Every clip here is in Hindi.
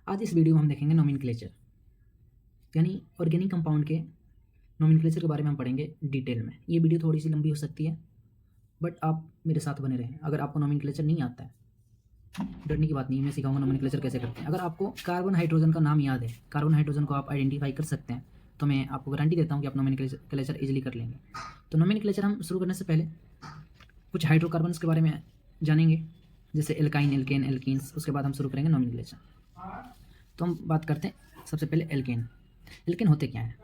आज इस वीडियो में हम देखेंगे नोमेनक्लेचर, यानी ऑर्गेनिक कंपाउंड के नोमेनक्लेचर के बारे में हम पढ़ेंगे डिटेल में। ये वीडियो थोड़ी सी लंबी हो सकती है, बट आप मेरे साथ बने रहें। अगर आपको नोमेनक्लेचर नहीं आता है, डरने की बात नहीं है, मैं सिखाऊंगा नोमेनक्लेचर कैसे करते हैं। अगर आपको कार्बन हाइड्रोजन का नाम याद है, कार्बन हाइड्रोजन को आप आइडेंटिफाई कर सकते हैं, तो मैं आपको गारंटी देता हूँ कि आप नोमेनक्लेचर इजीली कर लेंगे। तो नोमेनक्लेचर हम शुरू करने से पहले कुछ हाइड्रोकार्बन्स के बारे में जानेंगे, जैसे एल्काइन, एल्केन, एल्कीन्स। उसके बाद हम शुरू करेंगे नोमेनक्लेचर। तो हम बात करते हैं सबसे पहले एल्केन। एल्केन होते क्या है?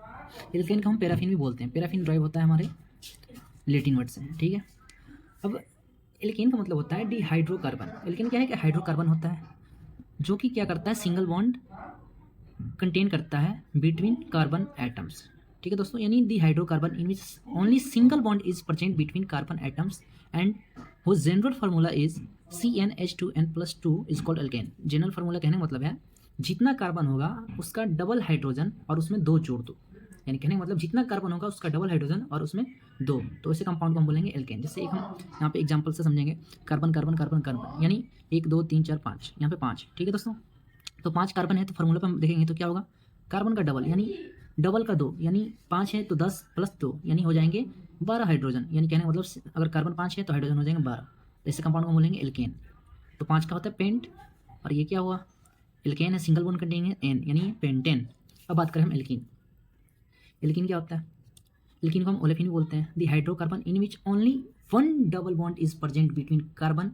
एल्केन को हम पैराफिन भी बोलते हैं। पैराफिन ड्राइव होता है हमारे लेटिन वर्ड से, ठीक है। अब एल्केन का मतलब होता है डिहाइड्रोकार्बन। एल्केन क्या है कि हाइड्रोकार्बन होता है जो कि क्या करता है, सिंगल बॉन्ड कंटेन करता है बिटवीन कार्बन एटम्स, ठीक है दोस्तों। यानी the hydrocarbon in which only single bond is present between carbon atoms and whose general formula is CnH2n+2 is called alkane. General formula कहने का मतलब है जितना कार्बन होगा उसका डबल हाइड्रोजन और उसमें दो जोड़ दो, यानी कहने का मतलब जितना कार्बन होगा उसका डबल हाइड्रोजन और उसमें दो, तो ऐसे कंपाउंड को हम बोलेंगे एल्केन। जैसे एक हम यहाँ पे एग्जांपल से समझेंगे, कार्बन कार्बन कार्बन कार्बन, यानी 1 2 3 4 5, यहाँ पे 5, ठीक है दोस्तों। तो 5 कार्बन है, तो फार्मूला पे हम देखेंगे तो क्या होगा, कार्बन का डबल यानी डबल का 2, यानी 5 है तो 10 + 2 यानी हो जाएंगे 12 हाइड्रोजन। यानी कहने का मतलब अगर कार्बन 5 है तो हाइड्रोजन हो जाएंगे 12, तो ऐसे कंपाउंड को हम बोलेंगे एल्केन। तो 5 का होता है पेंट, और ये क्या हुआ, एल्केन है, सिंगल बॉन्ड कंटेनिंग है एन, यानी पेंटेन। अब बात करें हम एल्कीन। एल्कीन क्या होता है? एल्कीन को हम ओलेफिन बोलते हैं। The hydrocarbon in which only one double bond is present between carbon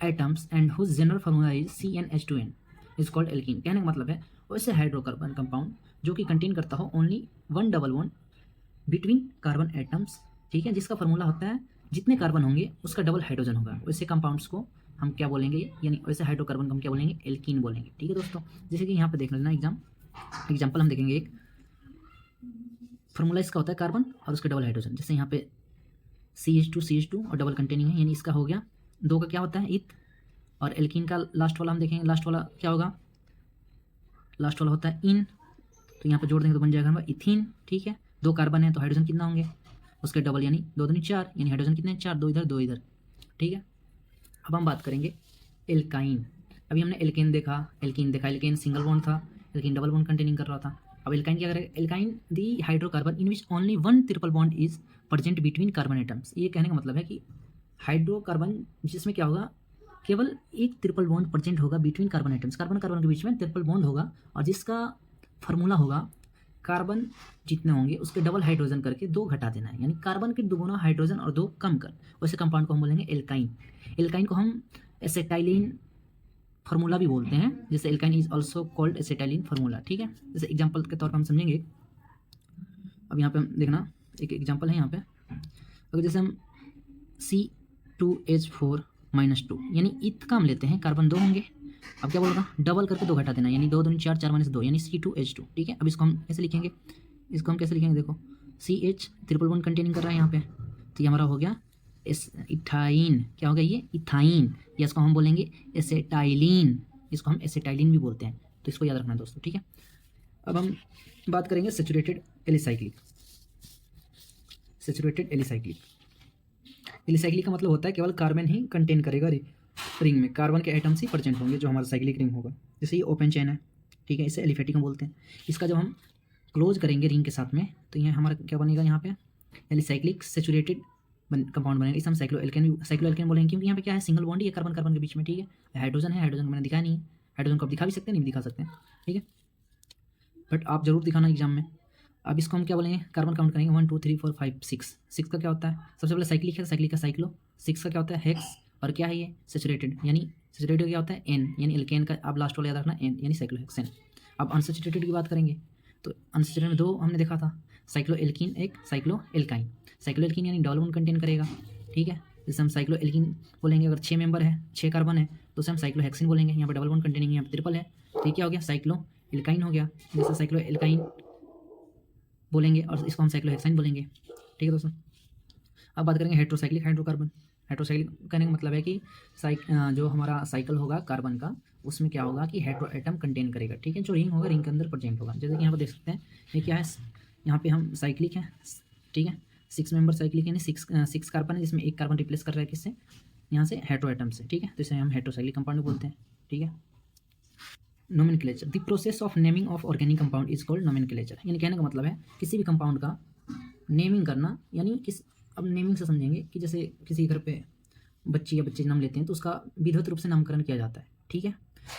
atoms and whose general formula is CnH2n is called alkene. कहने का मतलब है वैसे हाइड्रोकार्बन कंपाउंड जो कि कंटेन करता हो only one double bond between carbon atoms, ठीक है, जिसका फार्मूला होता है जितने कार्बन होंगे उसका डबल हाइड्रोजन होगा, वैसे कंपाउंड्स को हम क्या बोलेंगे, यानी वैसे हाइड्रोकार्बन को हम क्या बोलेंगे, एल्कीन बोलेंगे, ठीक है दोस्तों। जैसे कि यहाँ पे देख लेना एग्जाम्पल हम देखेंगे। एक फार्मूला इसका होता है कार्बन और उसका डबल हाइड्रोजन, जैसे यहाँ पे CH2 और डबल कंटेनिंग है, यानी इसका हो गया 2 का क्या होता है, इथ। और एल्कीन का लास्ट वाला हम देखेंगे, लास्ट वाला क्या होगा, लास्ट वाला होता है इन, तो यहाँ पे जोड़ देंगे तो बन जाएगा हमारा इथिन, ठीक है। 2 कार्बन है तो हाइड्रोजन कितना होंगे, उसके डबल, यानी 2 दूनी 4, यानी हाइड्रोजन कितने हैं, 4, 2 इधर 2 इधर, ठीक है। अब हम बात करेंगे एल्काइन। अभी हमने एल्केन देखा, एल्केन सिंगल बॉन्ड था, एल्केन डबल बॉन्ड कंटेनिंग कर रहा था। अब एल्काइन क्या करेगा, alkyne the hydrocarbon in which only one triple bond is present between carbon atoms. ये कहने का मतलब है कि हाइड्रोकार्बन जिसमें क्या होगा, केवल एक ट्रिपल बॉन्ड प्रेजेंट होगा between carbon atoms, carbon carbon के बीच में ट्रिपल बॉन्ड होगा, और जिसका फार्मूला होगा कार्बन जितने होंगे उसके डबल हाइड्रोजन करके 2 घटा देना है, यानी कार्बन के 2 गुना हाइड्रोजन और 2 कम कर, वैसे कंपाउंड को हम बोलेंगे एल्काइन। एल्काइन को हम एसेटाइलिन फार्मूला भी बोलते हैं, जैसे alkyne is also called acetylene formula, ठीक है। जैसे एग्जांपल के तौर पर हम समझेंगे। अब यहाँ पे हम देखना एक एग्जांपल है यहाँ पे, अगर जैसे हम C2H4-2 यानी इथ का हम लेते हैं, कार्बन 2 होंगे। अब क्या बोलेगा, डबल करके 2 घटा देना, यानी 2 दूनी 4, 4 - 2 यानी C2H2, ठीक है। अब इसको हम कैसे लिखेंगे, इसको हम कैसे लिखेंगे, देखो CH ट्रिपल बॉन्ड कंटेनिंग कर रहा है यहाँ पे, तो ये हमारा हो गया इथाइन। क्या हो गया ये, इथाइन, या इसको हम बोलेंगे एसेटाइलिन, इसको हम एसेटाइलिन भी बोलते हैं, तो इसको याद रखना दोस्तों, ठीक है। अब हम बात करेंगे saturated alicyclic. Saturated alicyclic, alicyclic का मतलब होता है केवल कार्बन ही कंटेन करेगा रिंग में, कार्बन के एटम्स ही प्रेजेंट होंगे जो हमारा साइक्लिक रिंग होगा। जैसे ये ओपन चेन है, ठीक है, इसे एलिफेटिक हम बोलते हैं। इसका जब हम क्लोज करेंगे रिंग के साथ में, तो ये हमारा क्या बनेगा, यहाँ पे एलिसाइक्लिक सेचुरेटेड कंपाउंड बनेगा। इसे हम साइक्लो एल्केन बोलेंगे, क्योंकि यहाँ पे क्या है, सिंगल बॉन्ड ही है कार्बन कार्बन के बीच में, ठीक है। हाइड्रोजन है, हाइड्रोजन को मैंने दिखाया नहीं है, हाइड्रोजन को आप दिखा भी सकते हैं, नहीं भी दिखा सकते हैं, ठीक है, बट आप जरूर दिखाना एग्जाम में। अब इसको हम क्या बोलेंगे, कार्बन काउंट करेंगे 1 2 3 4 5 6। 6 का क्या होता है, सबसे पहले साइक्लिक है, साइक्लिक का साइक्लो। 6 का क्या होता है, हेक्स, और क्या है ये, सेचुरेटेड, यानी सेचुरेटेड क्या होता है, एन, यानी एल्केन का आप लास्ट वाला याद रखना एन, यानी साइक्लोहेक्सेन। अब अनसेचुरेटेड की बात करेंगे, तो अनसेचुरेटेड में 2 हमने देखा था, साइक्लो एल्कीन, एक साइक्लो एल्काइन। साइक्लो एल्कीन यानी डबल बॉन्ड कंटेन करेगा, ठीक है। जैसे हम साइक्लो एल्कीन बोलेंगे, अगर 6 मेंबर है, 6 कार्बन है, तो उसे हम साइक्लो हेक्सिन बोलेंगे। यहाँ पर डबल बॉन्ड कंटेनिंग, यहाँ पे ट्रिपल है, तो ये क्या हो गया, साइक्लो एल्काइन हो गया। जैसे साइक्लो एल्काइन बोलेंगे और इसको हम साइक्लोहेक्साइन बोलेंगे, ठीक है दोस्तों। अब बात करेंगे हेट्रोसाइक्लिक हाइड्रोकार्बन। हेट्रोसाइक्लिक कहने का मतलब है कि जो हमारा साइकिल होगा कार्बन का, उसमें क्या होगा कि हेट्रो एटम कंटेन करेगा, ठीक है, जो रिंग होगा रिंग के अंदर प्रेजेंट होगा। जैसे कि यहाँ पर देख सकते हैं, ये क्या है, यहाँ पे हम साइक्लिक है, ठीक है, 6 मेंबर साइक्लिक, यानी 6 कार्बन है, जिसमें 1 कार्बन रिप्लेस कर रहा है किससे, यहाँ से हेट्रो एटम से, ठीक है, तो इसे हम हेट्रोसाइक्लिक कंपाउंड बोलते हैं, ठीक है। Nomenclature, the process of naming of organic compound is called nomenclature. यानी कहने का मतलब है किसी भी कंपाउंड का नेमिंग करना, यानी अब नेमिंग से समझेंगे कि जैसे किसी घर पे बच्ची या बच्चे नाम लेते हैं तो उसका विधिवत रूप से नामकरण किया जाता है, ठीक है।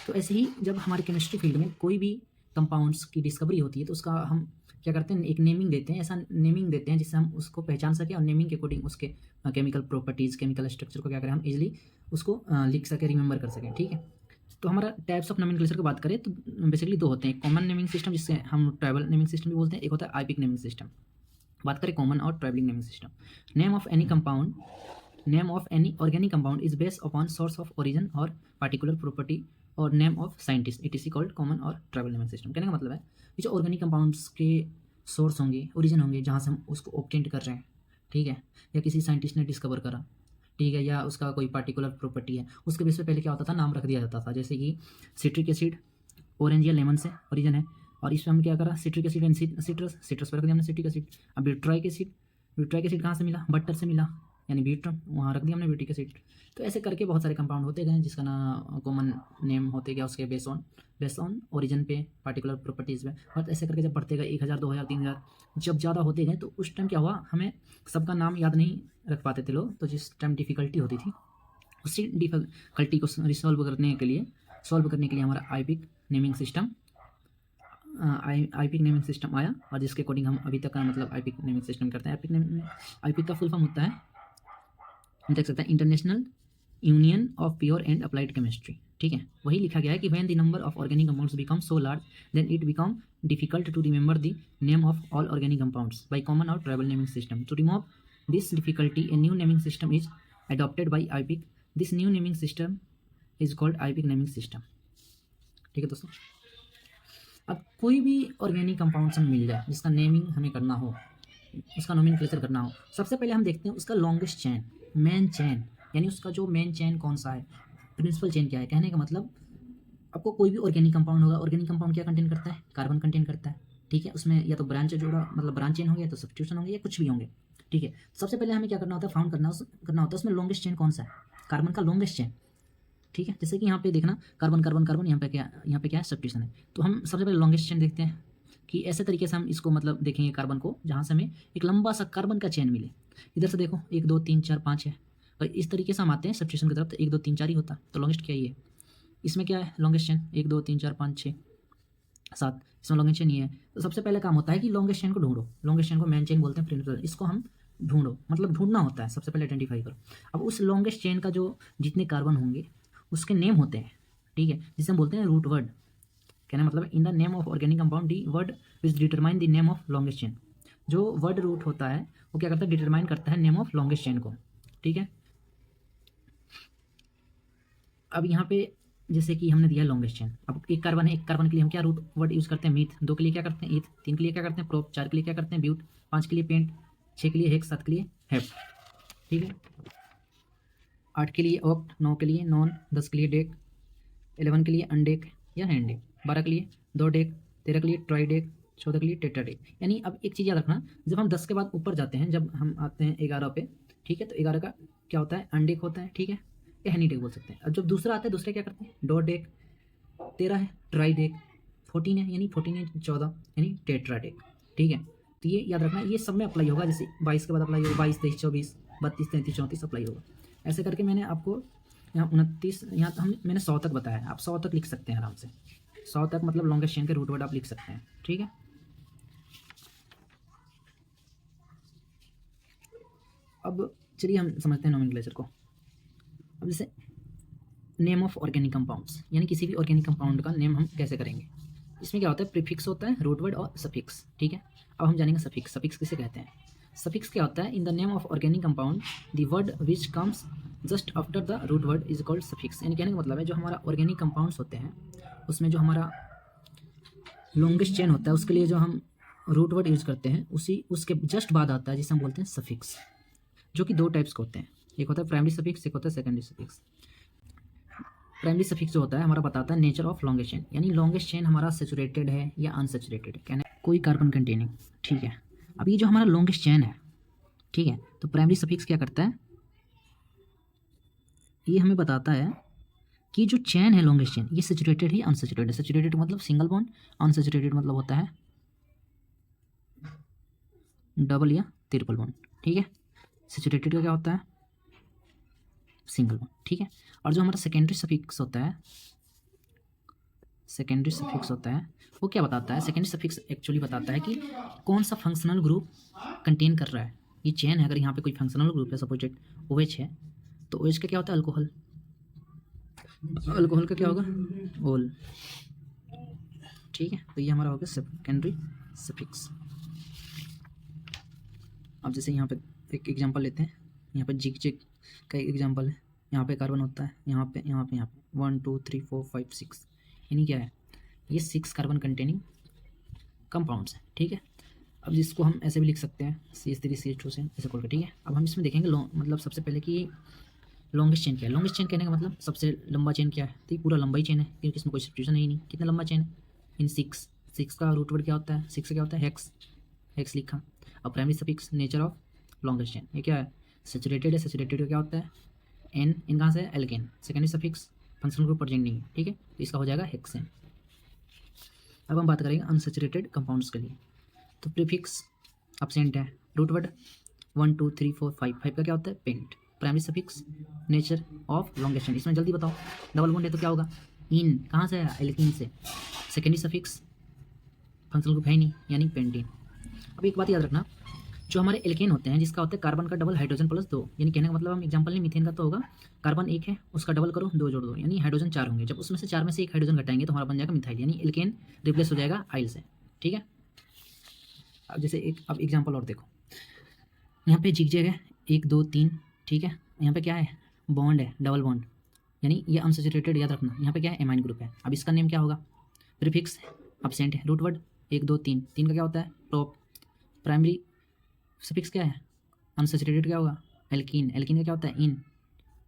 तो ऐसे ही जब हमारे केमिस्ट्री फील्ड में कोई भी कंपाउंड्स की डिस्कवरी होती है तो उसका हम क्या करते हैं, एक नेमिंग देते हैं, ऐसा नेमिंग देते हैं जिससे हम उसको पहचान सकें और नेमिंग के अकॉर्डिंग उसके केमिकल प्रॉपर्टीज़, केमिकल स्ट्रक्चर को क्या करें, हम इजीली उसको लिख सकें, रिमेंबर कर सकें, ठीक है। तो हमारा टाइप्स ऑफ नोमेनक्लेचर की बात करें तो बेसिकली दो होते हैं, कॉमन नेमिंग सिस्टम जिससे हम ट्राइबल नेमिंग सिस्टम भी बोलते हैं, एक होता है आइपिक नेमिंग सिस्टम। बात करें कॉमन और ट्राइबलिंग naming system, name of any compound, name of any organic compound is based upon source of origin और पार्टिकुलर प्रॉपर्टी और name of scientist, it is called common और ट्राइबल नेमिंग सिस्टम। कहने का मतलब है कि जो ऑर्गेनिक कंपाउंड्स के सोर्स होंगे, ओरिजिन होंगे, जहाँ से हम उसको ऑब्टेंट कर रहे हैं, ठीक है, या किसी साइंटिस्ट ने डिस्कवर करा, ठीक है, या उसका कोई पार्टिकुलर प्रॉपर्टी है, उसके बेस पे पहले क्या होता था, नाम रख दिया जाता था। जैसे कि सिट्रिक एसिड ऑरेंज या लेमन से ओरिजिन है, और इसमें हम क्या करा, सिट्रिक एसिड एंड सिट्रस पर रख दिया हमने सिट्रिक एसिड। अब ब्यूट्राइक एसिड कहाँ से मिला, बटर से मिला, यानी ब्यूट्रम, वहाँ रख दिया हमने ब्यूटिक एसिड। तो ऐसे करके बहुत सारे कंपाउंड होते गए जिसका ना कॉमन नेम होते गया उसके बेस ऑन ओरिजिन पे, पार्टिकुलर प्रॉपर्टीज़ पे। और ऐसे करके जब बढ़ते गए 1000 2000 3000 जब ज़्यादा होते गए तो उस टाइम क्या हुआ, हमें सबका नाम याद नहीं रख पाते थे लोग, तो जिस टाइम डिफ़िकल्टी होती थी उसी डिफ़िकल्टी को सॉल्व करने के लिए हमारा आइपिक नेमिंग सिस्टम आया, और जिसके अकॉर्डिंग हम अभी तक का मतलब आइपिक नेमिंग सिस्टम करते हैं। आइपिक का फुल फॉर्म होता है, हम देख सकते हैं, International Union of Pure and Applied Chemistry, ठीक है। वही लिखा गया है कि when the number of organic compounds become so large then it become difficult to remember the name of all organic compounds by common और trivial naming system. To remove this difficulty a new naming system is adopted by IPIC. This new naming system is called IPIC naming system, ठीक है दोस्तों। अब कोई भी ऑर्गेनिक कंपाउंड हमें मिल जाए जिसका नेमिंग हमें करना हो, उसका नोमेनक्लेचर करना हो, सबसे पहले हम देखते हैं उसका लॉन्गेस्ट चेन, मेन चेन, यानी उसका जो मेन चेन कौन सा है, प्रिंसिपल चेन क्या है। कहने का मतलब आपको कोई भी ऑर्गेनिक कंपाउंड होगा, ऑर्गेनिक कंपाउंड क्या कंटेन करता है, कार्बन कंटेन करता है, ठीक है। उसमें या तो ब्रांच जोड़ा मतलब ब्रांच चेन होंगे, या तो सब्स्टिट्यूशन होंगे, या कुछ भी होंगे, ठीक है। सबसे पहले हमें क्या करना होता है, फाउंड करना होता है उसमें लॉन्गेस्ट चेन कौन सा है, कार्बन का लॉन्गेस्ट चेन, ठीक है। जैसे कि यहाँ पे देखना कार्बन कार्बन कार्बन, यहाँ पे क्या है, सब्स्टिट्यूशन है। तो हम सबसे पहले लॉन्गेस्ट चेन देखते हैं कि ऐसे तरीके से हम इसको मतलब देखेंगे कार्बन को, जहाँ से हमें एक लंबा सा कार्बन का चेन मिले। इधर से देखो 1 2 3 4 5 है, और इस तरीके से हम आते हैं सब्स्टिट्यूशन की तरफ, तो 1 2 3 4 ही होता, तो लॉन्गेस्ट क्या ही है। इसमें क्या है लॉन्गेस्ट चेन, 1 2 3 4 5 6 7, इसमें लॉन्गेस्ट चेन ही है। तो सबसे पहले काम होता है कि लॉन्गेस्ट चेन को ढूंढो, लॉन्गेस्ट चेन को मेन चेन बोलते हैं, प्रिंसिपल, इसको हम ढूंढो, मतलब ढूंढना होता है, सबसे पहले आइडेंटिफाई करो। अब उस लॉन्गेस्ट चेन का जो जितने कार्बन होंगे उसके नेम होते हैं, ठीक है, जिसे हम बोलते हैं रूट वर्ड। कहना मतलब in the name of organic compound the word which determine the name of longest chain. जो वर्ड रूट होता है वो क्या करता है, डिटरमाइन करता है नेम ऑफ लॉन्गेस्ट चेन को, ठीक है। अब यहाँ पे जैसे कि हमने दिया लॉन्गेस्ट चेन, अब एक कार्बन है, एक कार्बन के लिए हम क्या रूट वर्ड यूज़ करते हैं, मीथ, 2 के लिए क्या करते हैं ईथ, 3 के लिए क्या करते हैं प्रोप, 4 के लिए क्या करते हैं ब्यूट, 5 के लिए पेंट, 6 के लिए हेक्स, 7 के लिए हेप, ठीक है, 8 के लिए ऑक्ट, 9 के लिए नॉन, 10 के लिए डेक, 11 के लिए अनडेक या हैंडेक, 12 के लिए 2 डेक, 13 के लिए ट्राइडेक, 14 के लिए टेट्राडेक। यानी अब एक चीज़ याद रखना, जब हम 10 के बाद ऊपर जाते हैं, जब हम आते हैं 11 पे, ठीक है, तो 11 का क्या होता है, अनडेक होता है, ठीक है, या हैनीडेक बोल सकते हैं। अब जब दूसरा आता है, दूसरे क्या करते हैं, 2 डेक, 13 है ट्राइडेक, 14 है, यानी 14 है 14, यानी टेट्राडेक, ठीक है। तो ये याद रखना, ये सब में अप्लाई होगा, जैसे 22 के बाद अप्लाई होगा, 22 23 24 32 33 34 अप्लाई होगा। ऐसे करके मैंने आपको यहाँ 29, यहाँ तो मैंने 100 तक बताया, आप 100 तक लिख सकते हैं आराम से, 100 तक मतलब लॉन्गेस्ट चेन के रूट वर्ड आप लिख सकते हैं, ठीक है। अब चलिए हम समझते हैं नोमेनक्लेचर को। अब जैसे नेम ऑफ ऑर्गेनिक कंपाउंड्स, यानी किसी भी ऑर्गेनिक कंपाउंड का नेम हम कैसे करेंगे। इसमें क्या होता है, प्रीफिक्स होता है, रूट वर्ड और सफिक्स, ठीक है। अब हम जानेंगे सफिक्स, सफिक्स किसे कहते हैं। सफिक्स क्या होता है, in the name of organic compound the word which comes just after the root word is called suffix. यानी कहने का मतलब है जो हमारा ऑर्गेनिक कंपाउंड्स होते हैं उसमें जो हमारा लॉन्गेस्ट चेन होता है उसके लिए जो हम रूट वर्ड यूज़ करते हैं उसके जस्ट बाद आता है जिसे हम बोलते हैं सफिक्स, जो कि 2 टाइप्स के होते हैं, एक होता है प्राइमरी सफिक्स, एक होता है सेकेंडरी सफिक्स। प्राइमरी सफिक्स जो होता है हमारा बताता है नेचर ऑफ लॉन्गेस्ट चेन, यानी लॉन्गेस्ट चेन हमारा सेचुरेटेड है या अनसेचुरेटेड है, कहना कोई कार्बन कंटेनिंग, ठीक है। अब ये जो हमारा लॉन्गेस्ट चेन है, ठीक है, तो प्राइमरी सफिक्स क्या करता है, ये हमें बताता है कि जो चेन है लॉन्गेस्ट चेन ये सैचुरेटेड ही अनसैचुरेटेड। सैचुरेटेड मतलब सिंगल बॉन्ड, अनसैचुरेटेड मतलब होता है डबल या ट्रिपल बॉन्ड, ठीक है। सैचुरेटेड का क्या होता है सिंगल बॉन्ड, ठीक है। और जो हमारा सेकेंडरी सफिक्स होता है, सेकेंडरी सफिक्स होता है वो क्या बताता है, सेकेंडरी सफिक्स एक्चुअली बताता है कि कौन सा फंक्शनल ग्रुप कंटेन कर रहा है ये चेन है। अगर यहाँ पे कोई फंक्शनल ग्रुप है सपोज OH है तो OH का क्या होता है अल्कोहल, अल्कोहल का क्या होगा ओल, ठीक है। तो ये हमारा होगा सेकेंडरी सफिक्स। अब जैसे यहाँ पे एक एग्जांपल लेते हैं, यहाँ पे जिग जिग का एग्जांपल है, यहाँ पे कार्बन होता है, यहाँ पे 1 2 3 4 5 6, यानी क्या है ये 6 कार्बन कंटेनिंग कंपाउंड्स है, ठीक है। अब जिसको हम ऐसे भी लिख सकते हैं CH3 CH2 से ऐसे खोल के, ठीक है। अब हम इसमें देखेंगे मतलब सबसे पहले कि लॉन्गेस्ट चेन क्या है। लॉन्गेस्ट चेन कहने का मतलब सबसे लंबा चेन क्या है, तो ये पूरा लंबा ही चेन है क्योंकि इसमें कोई सब्स्टिट्यूशन है ही नहीं। कितना लंबा चेन है इन 6 का रूट वर्ड क्या होता है, 6 का क्या होता है हेक्स लिखा। अब primary suffix nature of longest chain ये क्या है सैचुरेटेड है, सैचुरेटेड का क्या होता है इन कहाँ से है alkane. Secondary suffix functional group present नहीं है, ठीक है, तो इसका हो जाएगा हेक्सेन। अब हम बात करेंगे अनसैचुरेटेड कंपाउंड्स के लिए, तो प्रीफिक्स एब्सेंट है, रूट वर्ड 1 2 3 4 5 का क्या होता है pent. Primary suffix nature of longest chain, इसमें जल्दी बताओ डबल बॉन्ड है तो क्या होगा इन, कहाँ से आया एल्कीन से। सेकेंडरी सफिक्स फंक्शनल ग्रुप है ही नहीं यानी पेंटीन। अब एक बात याद रखना, जो हमारे एल्केन होते हैं जिसका होता है कार्बन का डबल हाइड्रोजन प्लस 2, यानी कहने का मतलब हम एग्जांपल लें मीथेन का तो होगा कार्बन 1 है उसका डबल करो 2 जोड़ दो यानी हाइड्रोजन 4 होंगे। जब उसमें से 4 में से एक हाइड्रोजन घटाएंगे तो हमारा बन जाएगा मिथाइल, यानी एल्केन रिप्लेस हो जाएगा आइल से, ठीक है। अब जैसे एक अब एग्जाम्पल और देखो, यहाँ पे जिग है 1 2 3, ठीक है। यहाँ पे क्या है बॉन्ड है डबल बॉन्ड, यानी ये अनसैचुरेटेड याद रखना। यहाँ पे क्या है एमाइन ग्रुप है। अब इसका नेम क्या होगा प्रीफिक्स एब्सेंट है, रूट वर्ड 1 2 3 का क्या होता है प्रोप। प्राइमरी सफिक्स क्या है अनसैचुरेटेड क्या होगा एल्कीन, एल्कीन का क्या होता है इन।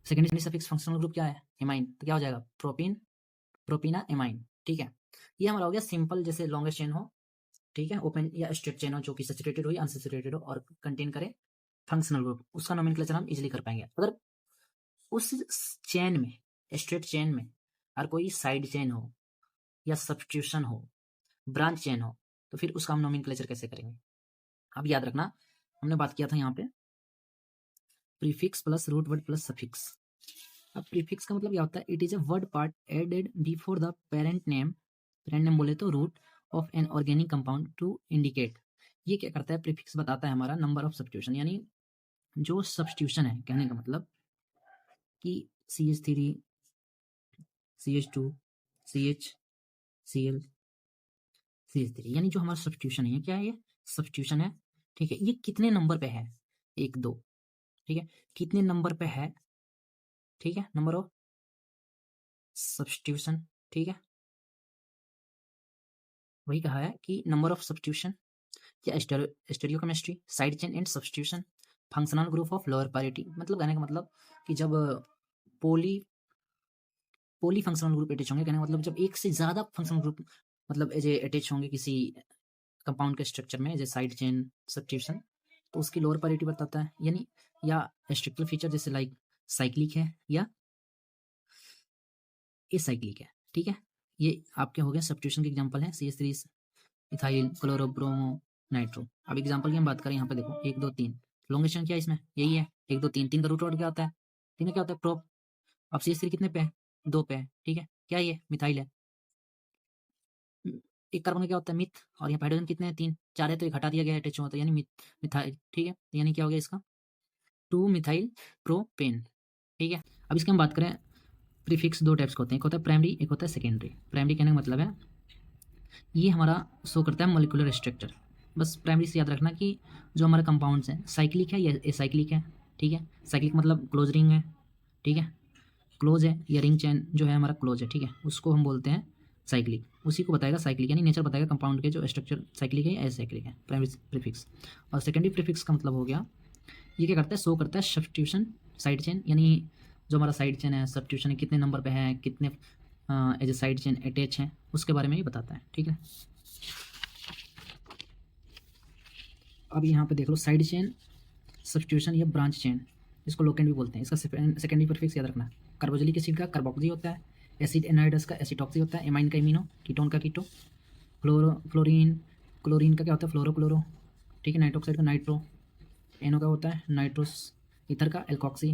सेकेंडरी सफिक्स फंक्शनल ग्रुप क्या है एमाइन, तो क्या हो जाएगा प्रोपीना एमाइन, ठीक है। ये हमारा हो गया सिंपल, जैसे लॉन्गेस्ट चेन हो, ठीक है, ओपन या स्ट्रेट चेन हो जो कि सैचुरेटेड हो या अनसैचुरेटेड हो और कंटेन करे फंक्शनल ग्रुप, उसका नोमेनक्लेचर हम इजीली कर पाएंगे। अगर उस चेन में स्ट्रेट चेन में अगर कोई साइड चेन हो या सब्स्टिट्यूशन हो ब्रांच चेन हो तो फिर उसका हम नोमेनक्लेचर कैसे करेंगे। अब याद रखना हमने बात किया था यहाँ पे prefix plus root word plus suffix. अब प्रीफिक्स का मतलब क्या होता है it is a word part added before the parent name बोले तो root of an organic compound to indicate. ये क्या करता है प्रीफिक्स बताता है हमारा नंबर ऑफ सब्स्टिट्यूशन, यानी जो सब्स्टिट्यूशन है कहने का मतलब कि CH3 CH2 CH Cl CH3, यानी जो हमारा सब्स्टिट्यूशन है ये क्या है ये सब्स्टिट्यूशन है, ठीक है। ये कितने नंबर पे है 1 2, ठीक है, कितने नंबर पे है, ठीक है, नंबर ऑफ सब्स्टिट्यूशन, ठीक है, वही कहा है कि नंबर ऑफ सब्स्टिट्यूशन या stereochemistry side chain and substitution functional group of lower parity. मतलब कहने का मतलब कि जब पोली फंक्शनल ग्रुप अटैच होंगे, कहने का मतलब जब एक से ज्यादा फंक्शनल ग्रुप मतलब एज अटैच होंगे किसी कंपाउंड के स्ट्रक्चर में जैसे साइड चेन सब्स्टिट्यूशन तो उसकी लोअर पैरिटी बताता है, यानी या स्ट्रक्चरल फीचर जैसे लाइक साइक्लिक है या एसाइक्लिक है, ठीक है। ये आपके हो गए सब्स्टिट्यूशन के एग्जांपल है CH3 इथाइल क्लोरोब्रोमो नाइट्रो। अब एग्जांपल की हम बात करें यहाँ पे देखो 1 2 3 लॉन्गेस्ट चेन क्या है इसमें यही है 1 2 3 का रूट वर्ड क्या होता है 3 का क्या होता है प्रोप। अब CH3 कितने पे है 2 पे है, ठीक है, क्या ये मिथाइल है। एक कार्बन का क्या होता है मिथ और यहाँ हाइड्रोजन कितने हैं 3 4 है तो एक हटा दिया गया है अटैच होता है यानी मिथाइल, ठीक है, यानी क्या हो गया इसका 2 मिथाइल प्रोपेन, ठीक है। अब इसकी हम बात करें प्रीफिक्स 2 टाइप्स के होते हैं, एक होता है प्राइमरी एक होता है सेकेंडरी। प्राइमरी कहने का मतलब है ये हमारा शो करता है मोलिकुलर स्ट्रक्चर। बस प्राइमरी से याद रखना कि जो हमारे कंपाउंड्स हैं साइक्लिक है या एसाइक्लिक है, ठीक है। साइक्लिक मतलब क्लोज रिंग है, ठीक है, क्लोज है या रिंग चेन जो है हमारा क्लोज है, ठीक है, उसको हम बोलते हैं साइक्लिक। उसी को बताएगा साइक्लिक, यानी नेचर बताएगा कंपाउंड के जो स्ट्रक्चर साइक्लिक है या एसाइक्लिक है प्राइमरी प्रीफिक्स। और सेकेंडरी प्रीफिक्स का मतलब हो गया ये क्या करता है शो करता है सब्स्टिट्यूशन साइड चेन, यानी जो हमारा साइड चेन है सब्स्टिट्यूशन कितने नंबर पे है कितने as a side chain attach है उसके बारे में ये बताता है, ठीक है। अब यहाँ पे देख लो साइड चेन सब्स्टिट्यूशन या ब्रांच चेन इसको लोकेंड भी बोलते हैं। इसका सेकेंडरी प्रीफिक्स याद रखना कार्बोक्सिलिक एसिड का कार्बोक्सी होता है एसिड एनाइडस का एसिटॉक्सी होता है, एमाइन का इमिनो, कीटोन का कीटो, क्लोरीन का क्या होता है फ्लोरो, ठीक है, नाइट्रोक्साइड का नाइट्रो, एनो का होता है नाइट्रोस, ईथर का एल्कॉक्सी,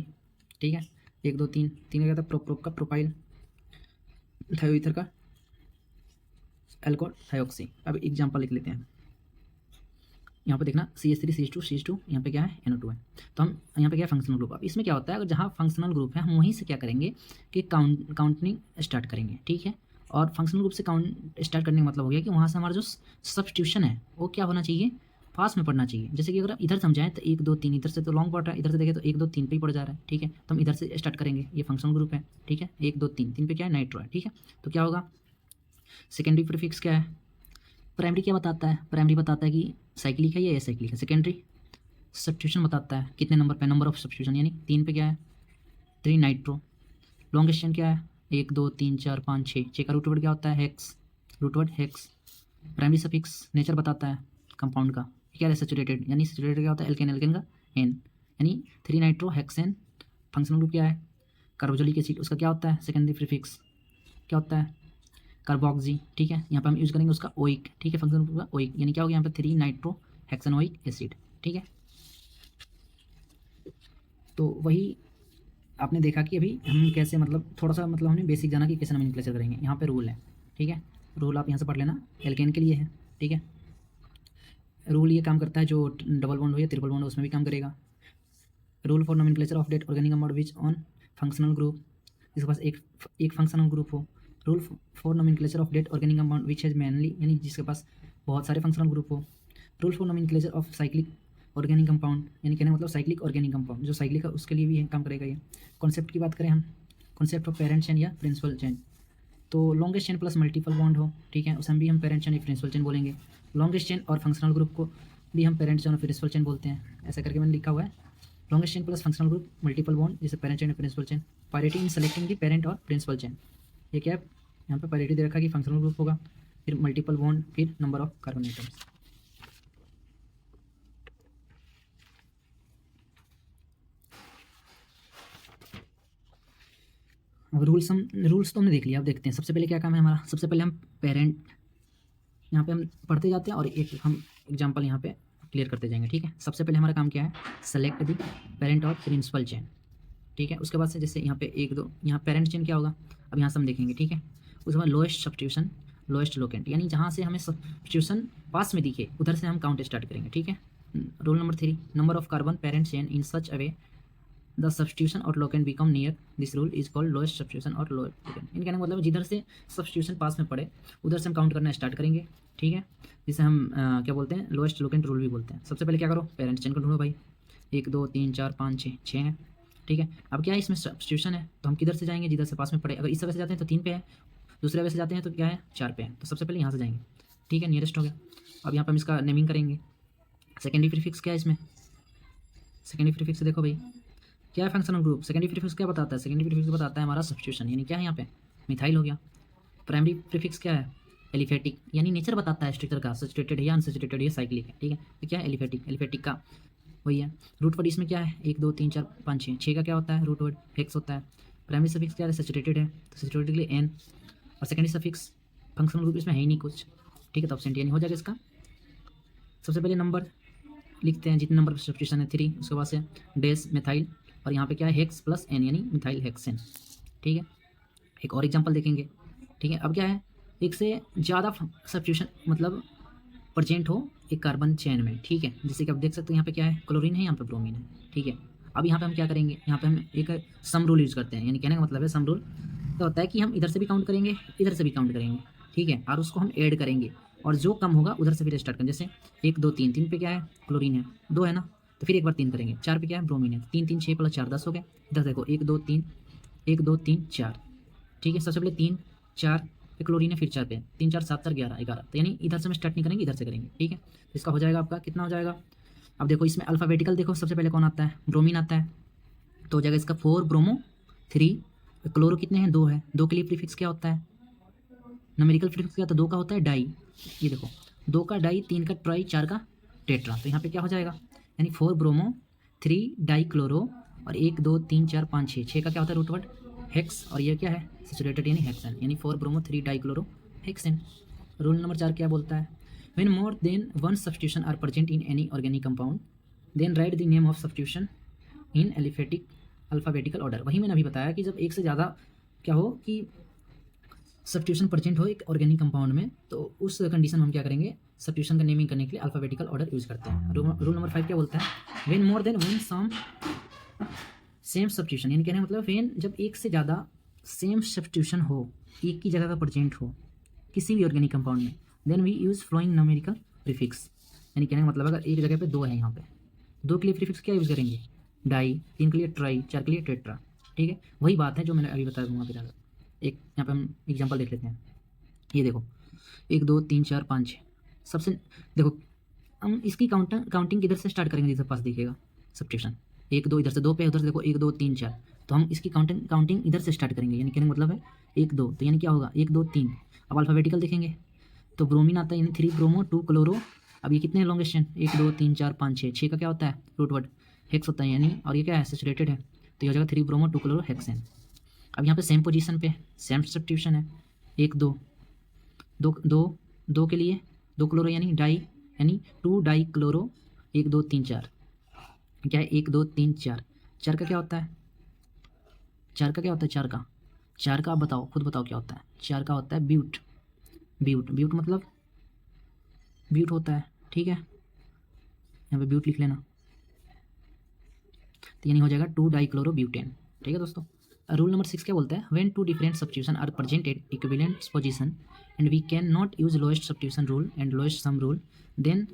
ठीक है, 1 2 3 3 का क्या होता है प्रोप का प्रोपाइल, थायो ईथर का एल्कोहल थायोक्सी। अब एग्जाम्पल लिख लेते हैं। यहाँ पे देखना CH3CH2 यहाँ पे क्या है NO2 है। तो हम यहाँ पे क्या है फंक्शनल ग्रुप। अब इसमें क्या होता है, अगर जहाँ फंक्शनल ग्रुप है हम वहीं से क्या करेंगे कि काउंटिंग स्टार्ट करेंगे, ठीक है। और फंक्शनल ग्रुप से काउंट स्टार्ट करने का मतलब हो गया कि वहाँ से हमारा जो सब्स्टिट्यूशन है वो क्या होना चाहिए, पास में पढ़ना चाहिए। जैसे कि अगर इधर समझाएं तो 1 2 3, इधर से तो लॉन्ग पढ़ रहा है, इधर से देखें तो 1 2 3 पे ही पढ़ जा रहा है, ठीक है। तो हम इधर से स्टार्ट करेंगे, ये फंक्शनल ग्रुप है, ठीक है। 1 2 3 3 पे क्या है नाइट्रो है, ठीक है। तो क्या होगा, सेकेंडरी प्रीफिक्स क्या है, प्राइमरी क्या बताता है, प्राइमरी बताता है कि साइक्लिक है या एसाइक्लिक है। सेकेंडरी सब्स्टिट्यूशन बताता है कितने नंबर पे, नंबर ऑफ सब्स्टिट्यूशन, यानी 3 पे क्या है 3 नाइट्रो। लॉन्गेस्ट चेन क्या है 1 2 3 4 5 6, 6 का रूट वर्ड क्या होता है hex, root word hex. Primary suffix nature बताता है कंपाउंड का, क्या है सैचुरेटेड, यानी सैचुरेटेड क्या होता है एल्केन, एल्केन का एन, यानी 3 नाइट्रो हेक्सेन। फंक्शनल ग्रुप क्या है कार्बोक्सिलिक एसिड, उसका क्या होता है सेकेंडरी प्रीफिक्स क्या होता है कार्बोक्सी, ठीक है। यहाँ पे हम यूज़ करेंगे उसका ओइक, ठीक है, फंक्शनल ग्रुप का ओइक, यानी क्या हो गया यहाँ पे 3 नाइट्रो हेक्सेनोइक एसिड, ठीक है। तो वही आपने देखा कि अभी हम कैसे मतलब थोड़ा सा मतलब हमने बेसिक जाना कि कैसे नोमेनक्लेचर करेंगे। यहाँ पे रूल है, ठीक है, रूल आप यहाँ से पढ़ लेना, एल्केन के लिए है, ठीक है। रूल ये काम करता है जो डबल बॉन्ड हो या ट्रिपल बॉन्ड हो उसमें भी काम करेगा। Rule for nomenclature of that organic compound which on functional group, जिसके पास एक फंक्शनल ग्रुप हो। Rule for nomenclature of that organic compound which has mainly, यानी जिसके पास बहुत सारे फंक्शनल ग्रुप हो। Rule for nomenclature of cyclic organic compound, यानी कहने का मतलब साइक्लिक ऑर्गेनिक कंपाउंड जो साइक्लिक है उसके लिए भी काम करेगा ये। कॉन्सेप्ट की बात करें हम, कॉन्सेप्ट ऑफ पेरेंट चेन या प्रिंसिपल चेन, तो longest chain plus multiple bond हो, ठीक है, उसे हम भी हम पेरेंट चेन या प्रिंसिपल चेन बोलेंगे। लॉन्गेस्ट चेन और फंक्शनल ग्रुप को भी हम पेरेंट चेन और प्रिंसिपल चेन बोलते हैं, ऐसा करके मैंने लिखा हुआ है। Longest chain plus functional group multiple bond जिसे पेरेंट चेन या principal chain. Priority in selecting the parent और प्रिंसिपल चेन, ये क्या है यहाँ पे पैरिटी दे रखा कि फंक्शनल ग्रुप होगा, फिर मल्टीपल बॉन्ड, फिर नंबर ऑफ कार्बन एटम्स। अब रूल्स तो हमने देख लिया। अब देखते हैं सबसे पहले क्या काम है हमारा। सबसे पहले हम पेरेंट, यहाँ पे हम पढ़ते जाते हैं और एक हम एग्जांपल यहाँ पे क्लियर करते जाएंगे, ठीक है। सबसे पहले हमारा काम क्या है, सेलेक्ट द पेरेंट और प्रिंसिपल चेन, ठीक है। उसके बाद से जैसे यहाँ पे 1 2 यहाँ पेरेंट चेन क्या होगा अब यहाँ से हम देखेंगे, ठीक है। उसके बाद लोएस्ट सब्स्टिट्यूशन लोएस्ट लोकेंट, यानी जहाँ से हमें सब्स्टिट्यूशन पास में दिखे उधर से हम काउंट स्टार्ट करेंगे, ठीक है। Rule number 3, number of carbon parent chain in such a way the substitution और locant become near this rule is called lowest substitution और लोएस्ट लोकेंट। इन कहने का मतलब जिधर से सब्स्टिट्यूशन पास में पड़े उधर से हम काउंट करना स्टार्ट करेंगे, ठीक है, जिसे हम क्या बोलते हैं लोएस्ट लोकेंट रूल भी बोलते हैं। सबसे पहले क्या करो पेरेंट चेन को ढूंढो भाई, 1 2 3 4 5 6 6 है, ठीक है। अब क्या है इसमें सब्स्टिट्यूशन है तो हम किधर से जाएंगे जिधर से पास में पड़े। अगर इस तरह से जाते हैं तो 3 पे है, दूसरे वजह से जाते हैं तो क्या है 4 पे है, तो सबसे पहले यहाँ से जाएंगे, ठीक है, नियरेस्ट हो गया। अब यहाँ पर हम इसका नेमिंग करेंगे। सेकेंडरी प्रीफिक्स क्या है इसमें, सेकेंडरी प्रीफिक्स देखो भाई क्या है फंक्शनल ग्रुप। सेकेंडरी प्रीफिक्स क्या बताता है, सेकेंडरी प्रीफिक्स बताता है हमारा सब्स्टिट्यूशन, यानी क्या है यहाँ पे मिथाइल हो गया। प्राइमरी प्रीफिक्स क्या है एलिफेटिक, यानी नेचर बताता है स्ट्रक्चर का, सैचुरेटेड है या अनसैचुरेटेड है साइक्लिक है, ठीक है। तो क्या है एलिफेटिक का वही है। रूट वर्ड इसमें क्या है 1 2 3 4 5 6, 6 का क्या होता है रूट वर्ड हेक्स होता है। प्राइमरी सफिक्स क्या है सैचुरेटेड है तो सैचुरेटेड के लिए एन, और सेकेंडरी सफिक्स फंक्शनल ग्रुप इसमें है ही नहीं कुछ, ठीक है, तो ऑप्शन यानी हो जाएगा इसका। सबसे पहले नंबर लिखते हैं जितने नंबर सब्स्टिट्यूशन है 3, उसके बाद से डेस मिथाइल और यहाँ पे क्या है हेक्स प्लस एन यानी मिथाइल हेक्सेन, ठीक है। एक और एग्जांपल देखेंगे, ठीक है। अब क्या है एक से ज़्यादा सब्स्टिट्यूशन मतलब प्रेजेंट हो एक कार्बन चेन में, ठीक है, जैसे कि आप देख सकते हैं यहाँ पे क्या है क्लोरीन है, यहाँ पे ब्रोमीन है, ठीक है। अब यहाँ पे हम क्या करेंगे, यहाँ पे हम एक सम रूल यूज़ करते हैं, यानी कहने का मतलब है सम रूल क्या होता है कि हम इधर से भी काउंट करेंगे इधर से भी काउंट करेंगे, ठीक है, और उसको हम ऐड करेंगे और जो कम होगा उधर से फिर स्टार्ट करेंगे। जैसे 1 2 3 3 पे क्या है क्लोरीन है 2 है ना, तो फिर एक बार 3 करेंगे, 4 पे क्या है ब्रोमीन है, 3 3 6 प्लस 4 10 हो गया। इधर देखो 1 2 3 1 2 3 4, ठीक है। सबसे पहले 3 4 पे क्लोरीन है, फिर 4 पे 3 4 7 11 11, तो यानी इधर से हम स्टार्ट नहीं करेंगे इधर से करेंगे, ठीक है। तो इसका हो जाएगा आपका कितना हो जाएगा। अब देखो इसमें अल्फ़ाबेटिकल देखो सबसे पहले कौन आता है ब्रोमीन आता है, तो हो जाएगा इसका 4 ब्रोमो 3 क्लोरो कितने हैं 2 है, 2 के लिए प्रीफिक्स क्या होता है न्यूमेरिकल प्रीफिक्स क्या, तो 2 का होता है डाई, ये देखो 2 का डाई 3 का ट्राई 4 का टेट्रा, तो यहाँ पे क्या हो जाएगा यानी 4 ब्रोमो 3 डाई क्लोरो और 1 2 3 4 5 6 का क्या होता है रूट वर्ड हेक्स और ये क्या है सैचुरेटेड यानी हेक्सेन यानी 4 bromo 3 dichloro hexane. Rule number 4 क्या बोलता है, when more than one substitution are present in any organic compound then write the name of substitution in alphabetical order. वही मैंने अभी बताया कि जब एक से ज़्यादा क्या हो कि सब्स्टिट्यूशन प्रेजेंट हो एक ऑर्गेनिक कंपाउंड में, तो उस कंडीशन में हम क्या करेंगे, सब्स्टिट्यूशन का नेमिंग करने के लिए अल्फ़ाबेटिकल ऑर्डर यूज़ करते हैं। रूल नंबर 5 क्या बोलता है, when more than one same substitution, यानी कहने का मतलब व्हेन जब एक से ज़्यादा सेम सब्स्टिट्यूशन हो, एक की जगह पर प्रेजेंट हो किसी भी ऑर्गेनिक कंपाउंड में, then we use following numerical prefix. यानी कहने का मतलब अगर एक जगह पे दो है, यहाँ पे दो के लिए प्रीफिक्स क्या यूज़ करेंगे, डाई, तीन के लिए ट्राई, चार के लिए टेट्रा। ठीक है, वही बात है जो मैंने अभी बता दूँगा। फिर एक यहाँ पे हम एग्जांपल देख लेते हैं। ये देखो 1 2 3 4 5 6, सबसे देखो हम इसकी काउंटिंग किधर से स्टार्ट करेंगे, जिधर पास दिखेगा सब्स्टिट्यूशन 1 2, इधर से 2 पे, उधर से देखो 1 2 3 4, तो हम इसकी काउंटिंग इधर से स्टार्ट करेंगे। यानी कहने का मतलब है 1 2, तो यानी क्या होगा 1 2 3। अब अल्फ़ाबेटिकल देखेंगे तो ब्रोमीन आता है यानी 3 ब्रोमो 2 क्लोरो। अब ये कितने लॉन्गेस्ट चेन 1 2 3 4 5 6, 6 का क्या होता है रूट वर्ड हेक्स होता है यानी, और ये क्या है सैचुरेटेड है, तो ये हो जाएगा 3 ब्रोमो 2 क्लोरो हेक्सेन। अब यहाँ पे सेम पोजीशन पे सेम सब्स्टिट्यूशन है 1 2 2 2 2 के लिए 2 क्लोरो यानी डाई यानी 2 डाई क्लोरो 1 2 3 4, क्या है 1 2 3 4। 4 का क्या होता है, 4 का क्या होता है, 4 का आप बताओ, खुद बताओ क्या होता है। 4 का होता है ब्यूट, ब्यूट मतलब ब्यूट होता है। ठीक है, यहाँ पे ब्यूट लिख लेना, तो यानी हो जाएगा 2 डाइक्लोरो ब्यूटेन। ठीक है दोस्तों। रूल नंबर 6 क्या बोलता है, when 2 different substitution are presented equivalent position and we can not use lowest substitution rule and lowest sum rule then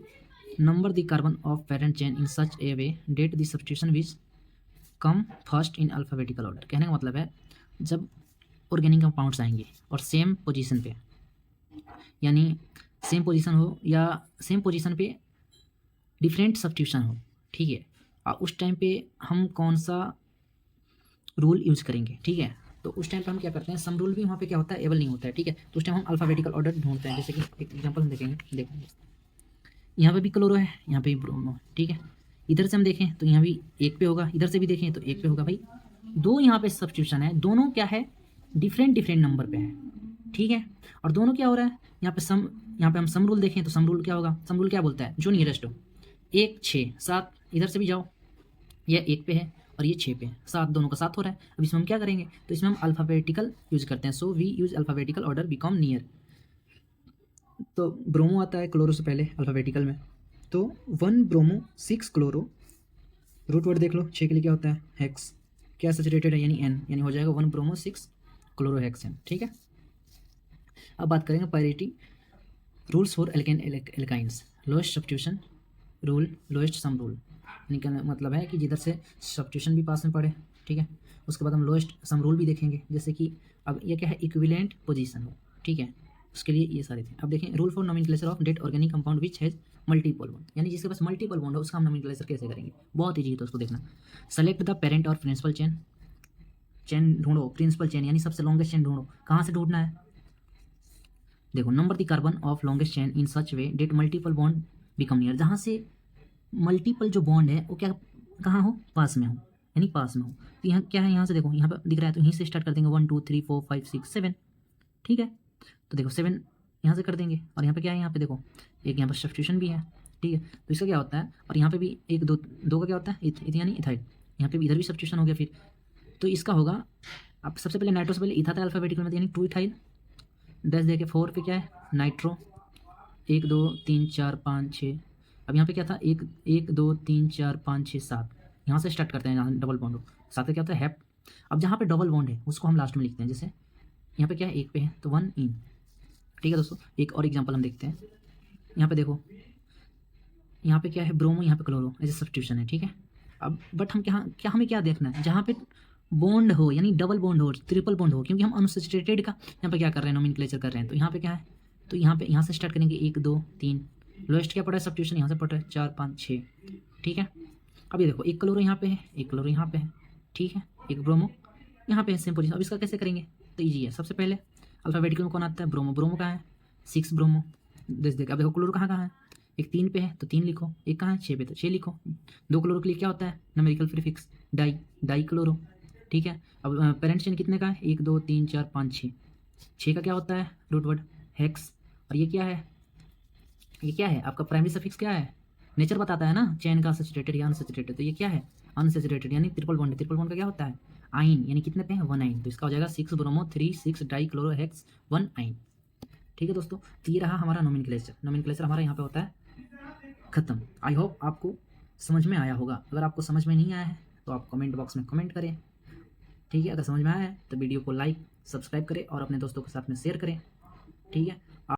number the carbon of parent chain in such a way that the substitution which come first in alphabetical order. कहने का मतलब है जब ऑर्गेनिक कंपाउंड्स आएंगे और सेम पोजीशन पे, यानी सेम पोजीशन हो या सेम पोजीशन पे डिफरेंट सब्स्टिट्यूशन हो, ठीक है, और उस टाइम पे हम कौन सा रूल यूज़ करेंगे। ठीक है, तो उस टाइम पे हम क्या करते हैं, सम रूल भी वहाँ पे क्या होता है एबल नहीं होता है। ठीक है, तो उस टाइम हम अल्फ़ाबेटिकल ऑर्डर ढूंढते हैं। जैसे कि एक एग्जांपल हम देखेंगे, देखो यहाँ पे भी क्लोरो है, यहाँ पे भी ब्रोमो है। ठीक है, इधर से हम देखें तो यहाँ भी 1 पे होगा, इधर से भी देखें तो 1 पे होगा। भाई दो यहाँ पे सब्स्टिट्यूशन है, दोनों क्या है डिफरेंट नंबर पे है। ठीक है, और दोनों क्या हो रहा है यहाँ पे हम सम रूल देखें तो सम रूल क्या होगा, सम रूल क्या बोलता है जो नियरेस्ट हो, 1 6 7, इधर से भी जाओ, यह 1 पे है और ये 6 पे है, 7 दोनों का 7 हो रहा है। अब इसमें हम क्या करेंगे, तो इसमें हम अल्फ़ाबेटिकल यूज़ करते हैं। So we use alphabetical order become near. तो ब्रोमो आता है क्लोरो से पहले अल्फ़ाबेटिकल में, तो 1 ब्रोमो 6 क्लोरो, रूट वर्ड देख लो 6 के लिए क्या होता है हेक्स, क्या सैचुरेटेड है यानी एन, यानी हो जाएगा 1 ब्रोमो 6 क्लोरो हेक्सेन। ठीक है, अब बात करेंगे priority rules for alkene alkynes, lowest substitution rule, lowest sum rule. यानी क्या मतलब है कि जिधर से सब्स्टिट्यूशन भी पास में पड़े, ठीक है, उसके बाद हम लोएस्ट सम रूल भी देखेंगे। जैसे कि अब ये क्या है इक्विवेलेंट पोजीशन हो, ठीक है, उसके लिए ये सारे थे। अब देखें rule for nomenclature of that organic compound which has multiple bond, यानी जिसके पास मल्टीपल बॉन्ड हो उसका हम नोमेनक्लेचर कैसे करेंगे, बहुत ईजी है दोस्तों। देखना, सेलेक्ट द पेरेंट और प्रिंसिपल चेन ढूंढो, प्रिंसिपल चेन यानी सबसे लॉन्गेस्ट चेन ढूंढो। कहाँ से ढूंढना है, देखो number the carbon of longest chain in such way that multiple bond become near, जहाँ से मल्टीपल जो बॉन्ड है वो क्या कहाँ हो, पास में हो, यानी पास में हो। तो यहाँ क्या है, यहाँ से देखो यहाँ पर दिख रहा है तो यहीं से स्टार्ट कर देंगे 1 2 3 4 5 6 7। ठीक है, तो देखो 7 यहाँ से कर देंगे, और यहाँ पे क्या है, यहाँ पे देखो एक यहाँ पर सब्स्टिट्यूशन भी है। ठीक है, तो इसका क्या होता है, और यहाँ पे भी 1 2 2 का क्या होता है यानी इथाइल, यहाँ पे भी इधर भी सब्स्टिट्यूशन हो गया। फिर तो इसका होगा, अब सबसे पहले नाइट्रो से पहले इथा था अल्फ़ाबेटिकल में, यानी 2 इथाइल, 10 देके 4 पे क्या है नाइट्रो, 1 2 3 4 5 6। अब यहाँ पे क्या था 1 2 3 4 5 6 7, यहाँ से स्टार्ट करते हैं जहाँ डबल बॉन्ड हो, 7 का क्या होता है हैप। अब जहाँ पे डबल बॉन्ड है उसको हम लास्ट में लिखते हैं, जैसे यहाँ पे क्या है 1 पे है तो 1 इन। ठीक है दोस्तों, एक और एग्जांपल हम देखते हैं। यहाँ पे देखो यहाँ पे क्या है ब्रोमो, यहाँ पे क्लोरो, ऐसे सब्स्टिट्यूशन है। ठीक है, अब बट हम हमें क्या देखना है, जहाँ पे बॉन्ड हो यानी डबल बॉन्ड हो, ट्रिपल बॉन्ड हो, क्योंकि हम अनसैचुरेटेड का यहाँ पे क्या कर रहे हैं नोमेनक्लेचर कर रहे हैं। तो यहाँ पे क्या है, तो यहाँ से स्टार्ट करेंगे 1 2 3, लोएस्ट क्या पड़ा है सब्स्टिट्यूशन, यहाँ से पड़ रहा है 4 5 6। ठीक है, अब ये देखो 1 क्लोरो यहाँ पे है, 1 क्लोरो यहाँ पे है, ठीक है, 1 ब्रोमो यहाँ पे है सेम पोजीशन। अब इसका कैसे करेंगे, तो ईजी है, सबसे पहले अल्फ़ाबेटिकल में कौन आता है ब्रोमो, ब्रोमो कहाँ है 6 ब्रोमो, देख अब देखो क्लोरो कहाँ है, एक 3 पे है तो 3 लिखो, एक कहाँ है 6 पे तो 6 लिखो। 2 क्लोरो के लिए क्या होता है numerical prefix di, di chloro. ठीक है। अब पेरेंट चेन कितने का है, 1 2 3 4 5 6, 6 का क्या होता है रूट वर्ड हेक्स। और ये क्या है, ये क्या है आपका प्राइमरी सफिक्स क्या है, नेचर बताता है ना चेन का, सैचुरेटेड या अनसैचुरेटेड। तो ये क्या है अनसैचुरेटेड यानी ट्रिपल बॉन्ड, ट्रिपल बॉन्ड का क्या होता है आइन, यानी कितने पे है 1 आइन। तो इसका हो जाएगा 6 ब्रोमो 3 6 डाइक्लोरोहेक्स 1 आइन। ठीक है दोस्तों, तो ये रहा हमारा नोमेनक्लेचर। नोमेनक्लेचर हमारा यहाँ पे होता है खत्म। आई होप आपको समझ में आया होगा। अगर आपको समझ में नहीं आया है तो आप कमेंट बॉक्स में कमेंट करें। ठीक है, अगर समझ में आया है तो वीडियो को लाइक सब्सक्राइब करें और अपने दोस्तों के साथ में शेयर करें। ठीक है।